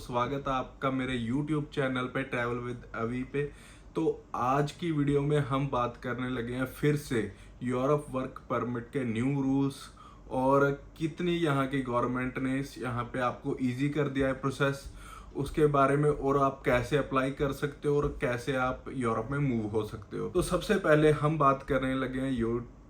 स्वागत है आपका मेरे YouTube चैनल पे ट्रैवल विद अवी पे। तो आज की वीडियो में हम बात करने लगे हैं फिर से यूरोप वर्क परमिट के न्यू रूल्स और कितनी यहाँ की गवर्नमेंट ने यहाँ पे आपको इजी कर दिया है प्रोसेस उसके बारे में, और आप कैसे अप्लाई कर सकते हो और कैसे आप यूरोप में मूव हो सकते हो। तो सबसे पहले हम बात करने लगे हैं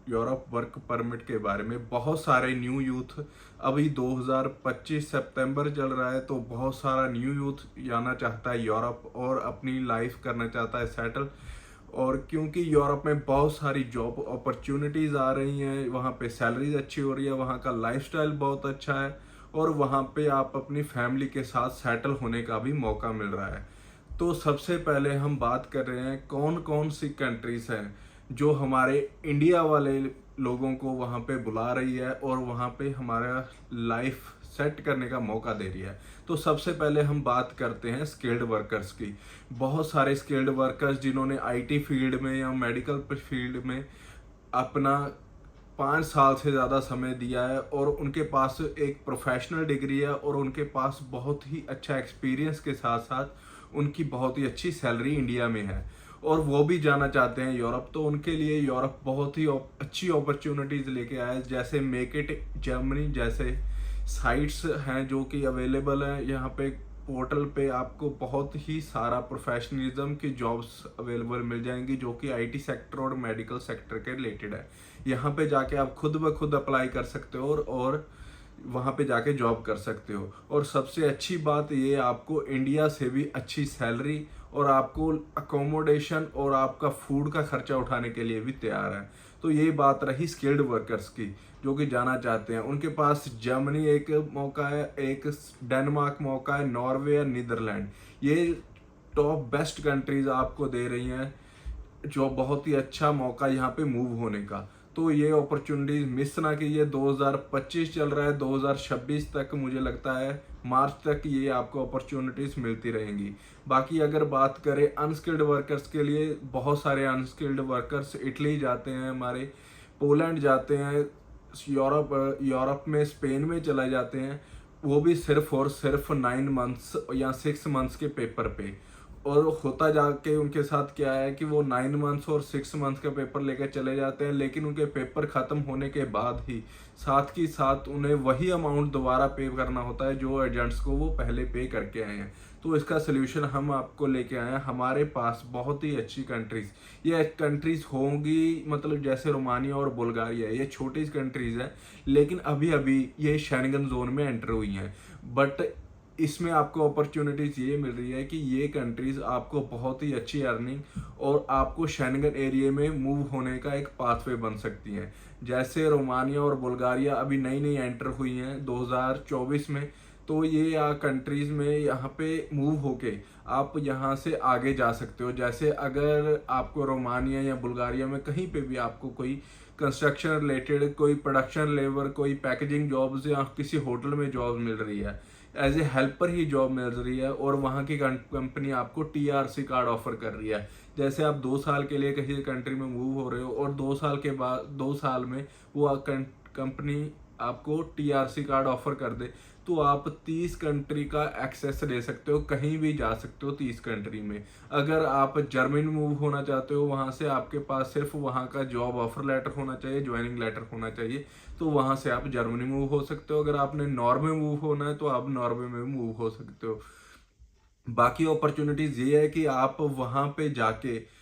यूरोप वर्क परमिट के बारे में। बहुत सारे न्यू यूथ, अभी 2025 सितंबर चल रहा है, तो बहुत सारा न्यू यूथ जाना चाहता है यूरोप और अपनी लाइफ करना चाहता है सेटल। और क्योंकि यूरोप में बहुत सारी जॉब अपॉर्चुनिटीज़ आ रही हैं, वहाँ पे सैलरीज अच्छी हो रही है, वहाँ का लाइफस्टाइल बहुत अच्छा है और वहाँ पे आप अपनी फैमिली के साथ सेटल होने का भी मौका मिल रहा है। तो सबसे पहले हम बात कर रहे हैं कौन कौन सी कंट्रीज हैं जो हमारे इंडिया वाले लोगों को वहाँ पे बुला रही है और वहाँ पे हमारा लाइफ सेट करने का मौका दे रही है। तो सबसे पहले हम बात करते हैं स्किल्ड वर्कर्स की। बहुत सारे स्किल्ड वर्कर्स जिन्होंने आईटी फील्ड में या मेडिकल फील्ड में अपना 5 साल से ज़्यादा समय दिया है और उनके पास एक प्रोफेशनल डिग्री है और उनके पास बहुत ही अच्छा एक्सपीरियंस के साथ साथ उनकी बहुत ही अच्छी सैलरी इंडिया में है और वो भी जाना चाहते हैं यूरोप। तो उनके लिए यूरोप बहुत ही अच्छी अपॉर्चुनिटीज़ लेके आया है, जैसे मेक इट जर्मनी जैसे साइट्स हैं जो कि अवेलेबल हैं यहाँ पे। पोर्टल पे आपको बहुत ही सारा प्रोफेशनलिज्म की जॉब्स अवेलेबल मिल जाएंगी जो कि आईटी सेक्टर और मेडिकल सेक्टर के रिलेटेड है। यहाँ पे जाके आप खुद ब खुद अप्लाई कर सकते हो और वहाँ पे जाके जॉब कर सकते हो। और सबसे अच्छी बात ये, आपको इंडिया से भी अच्छी सैलरी और आपको अकोमोडेशन और आपका फूड का खर्चा उठाने के लिए भी तैयार है। तो ये बात रही स्किल्ड वर्कर्स की जो कि जाना चाहते हैं। उनके पास जर्मनी एक मौका है, एक डेनमार्क मौका है, नॉर्वे या नीदरलैंड। ये टॉप बेस्ट कंट्रीज आपको दे रही हैं जो बहुत ही अच्छा मौका यहाँ पे मूव होने का। तो ये अपॉर्चुनिटीज मिस ना कीजिए। 2025 चल रहा है, 2026 तक मुझे लगता है मार्च तक ये आपको अपॉर्चुनिटीज मिलती रहेंगी। बाकी अगर बात करें अनस्किल्ड वर्कर्स के लिए, बहुत सारे अनस्किल्ड वर्कर्स इटली जाते हैं, हमारे पोलैंड जाते हैं, यूरोप में स्पेन में चले जाते हैं, वो भी सिर्फ और सिर्फ 9 मंथ्स या 6 मंथ्स के पेपर पे। और होता जाके उनके साथ क्या है कि वो 9 मंथ्स और 6 मंथ्स का पेपर लेकर चले जाते हैं, लेकिन उनके पेपर खत्म होने के बाद ही साथ ही साथ उन्हें वही अमाउंट दोबारा पे करना होता है जो एजेंट्स को वो पहले पे करके आए हैं। तो इसका सोल्यूशन हम आपको लेके आए हैं। हमारे पास बहुत ही अच्छी कंट्रीज, ये कंट्रीज होंगी मतलब जैसे रोमानिया और बुल्गारिया, ये छोटी कंट्रीज हैं लेकिन अभी अभी ये शेंगन जोन में एंटर हुई हैं। बट इसमें आपको अपॉर्चुनिटीज ये मिल रही है कि ये कंट्रीज आपको बहुत ही अच्छी अर्निंग और आपको शेंगन एरिया में मूव होने का एक पाथवे बन सकती हैं। जैसे रोमानिया और बुल्गारिया अभी नई नई एंटर हुई हैं 2024 में। तो ये कंट्रीज में यहाँ पे मूव होके आप यहाँ से आगे जा सकते हो। जैसे अगर आपको रोमानिया या बुल्गारिया में कहीं पे भी आपको कोई कंस्ट्रक्शन रिलेटेड, कोई प्रोडक्शन लेबर, कोई पैकेजिंग जॉब्स या किसी होटल में जॉब मिल रही है, एज ए हेल्पर ही जॉब मिल रही है और वहाँ की कंपनी आपको टीआरसी कार्ड ऑफर कर रही है। जैसे आप 2 साल के लिए किसी कंट्री में मूव हो रहे हो और 2 साल के बाद 2 साल में वो कंपनी आपको टीआरसी कार्ड ऑफर कर दे, तो आप 30 कंट्री का एक्सेस ले सकते हो, कहीं भी जा सकते हो 30 कंट्री में। अगर आप जर्मनी मूव होना चाहते हो, वहाँ से आपके पास सिर्फ वहाँ का जॉब ऑफर लेटर होना चाहिए, ज्वाइनिंग लेटर होना चाहिए, तो वहाँ से आप जर्मनी मूव हो सकते हो। अगर आपने नॉर्वे मूव होना है तो आप नॉर्वे में मूव हो सकते हो। बाकी अपॉर्चुनिटीज ये है कि आप वहाँ पे जाके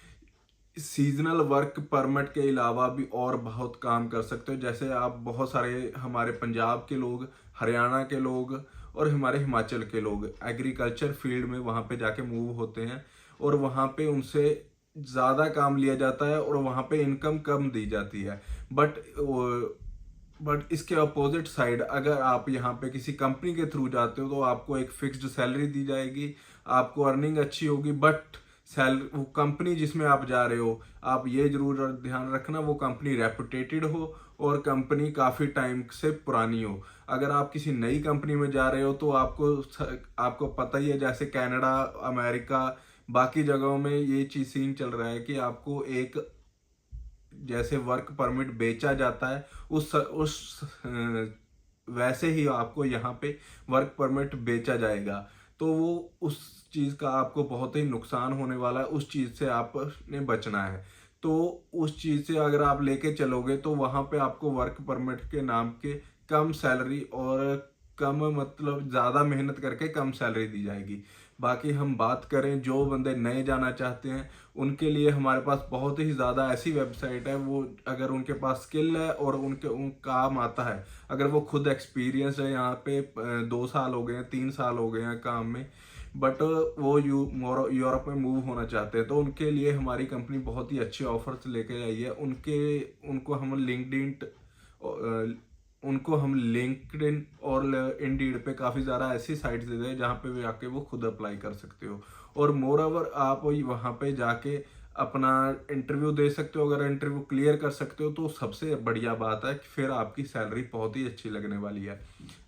सीजनल वर्क परमिट के अलावा भी और बहुत काम कर सकते हो। जैसे आप बहुत सारे हमारे पंजाब के लोग, हरियाणा के लोग और हमारे हिमाचल के लोग एग्रीकल्चर फील्ड में वहाँ पे जाके मूव होते हैं और वहाँ पे उनसे ज़्यादा काम लिया जाता है और वहाँ पे इनकम कम दी जाती है। बट इसके अपोजिट साइड अगर आप यहाँ पे किसी कंपनी के थ्रू जाते हो तो आपको एक फिक्स्ड सैलरी दी जाएगी, आपको अर्निंग अच्छी होगी। बट वो कंपनी जिसमें आप जा रहे हो, आप ये जरूर ध्यान रखना वो कंपनी रेपुटेटेड हो और कंपनी काफ़ी टाइम से पुरानी हो। अगर आप किसी नई कंपनी में जा रहे हो तो आपको पता ही है, जैसे कनाडा, अमेरिका, बाकी जगहों में ये चीज सीन चल रहा है कि आपको एक जैसे वर्क परमिट बेचा जाता है वैसे ही आपको यहाँ पे वर्क परमिट बेचा जाएगा। तो वो उस चीज़ का आपको बहुत ही नुकसान होने वाला है, उस चीज़ से आपने बचना है। तो उस चीज़ से अगर आप लेके चलोगे तो वहाँ पे आपको वर्क परमिट के नाम के कम सैलरी और कम मतलब ज़्यादा मेहनत करके कम सैलरी दी जाएगी। बाकी हम बात करें जो बंदे नए जाना चाहते हैं, उनके लिए हमारे पास बहुत ही ज़्यादा ऐसी वेबसाइट है, वो अगर उनके पास स्किल है और उन काम आता है, अगर वो खुद एक्सपीरियंस है, यहाँ पे 2 साल हो गए हैं, 3 साल हो गए हैं काम में, बट वो यूरोप में मूव होना चाहते हैं, तो उनके लिए हमारी कंपनी बहुत ही अच्छे ऑफर्स लेके आई है। उनको हम लिंक्डइन और इंडीड पे काफ़ी ज़्यादा ऐसी साइट्स दे दें जहाँ पे भी आके वो खुद अप्लाई कर सकते हो। और मोर ओवर आप वहाँ पे जाके अपना इंटरव्यू दे सकते हो। अगर इंटरव्यू क्लियर कर सकते हो तो सबसे बढ़िया बात है कि फिर आपकी सैलरी बहुत ही अच्छी लगने वाली है।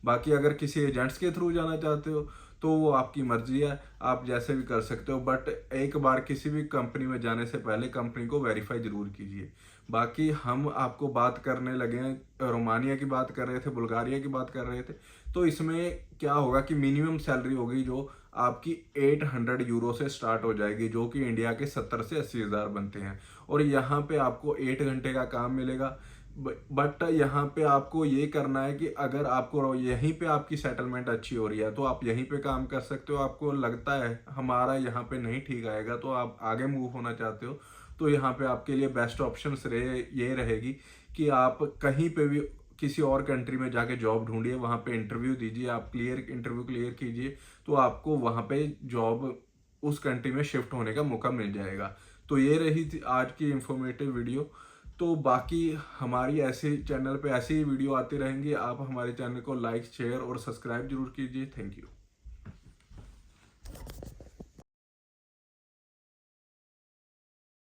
बाकी अगर किसी एजेंट्स के थ्रू जाना चाहते हो तो वो आपकी मर्जी है, आप जैसे भी कर सकते हो, बट एक बार किसी भी कंपनी में जाने से पहले कंपनी को वेरीफाई जरूर कीजिए। बाकी हम आपको बात करने लगे हैं, रोमानिया की बात कर रहे थे, बुल्गारिया की बात कर रहे थे, तो इसमें क्या होगा कि मिनिमम सैलरी होगी जो आपकी 800 यूरो से स्टार्ट हो जाएगी, जो कि इंडिया के 70 से 80 हज़ार बनते हैं। और यहाँ पे आपको 8 घंटे का काम मिलेगा। बट यहाँ पे आपको ये करना है कि अगर आपको यहीं पे आपकी सेटलमेंट अच्छी हो रही है तो आप यहीं पे काम कर सकते हो। आपको लगता है हमारा यहाँ पे नहीं ठीक आएगा तो आप आगे मूव होना चाहते हो, तो यहाँ पे आपके लिए बेस्ट ऑप्शन ये रहेगी कि आप कहीं पे भी किसी और कंट्री में जाके जॉब ढूंढिए, वहाँ पे इंटरव्यू दीजिए, आप इंटरव्यू क्लियर कीजिए, तो आपको वहाँ पे जॉब उस कंट्री में शिफ्ट होने का मौका मिल जाएगा। तो ये रही थी आज की इंफॉर्मेटिव वीडियो। तो बाकी हमारी ऐसे चैनल पे ऐसे ही वीडियो आती रहेंगी। आप हमारे चैनल को लाइक, शेयर और सब्सक्राइब जरूर कीजिए। Thank you.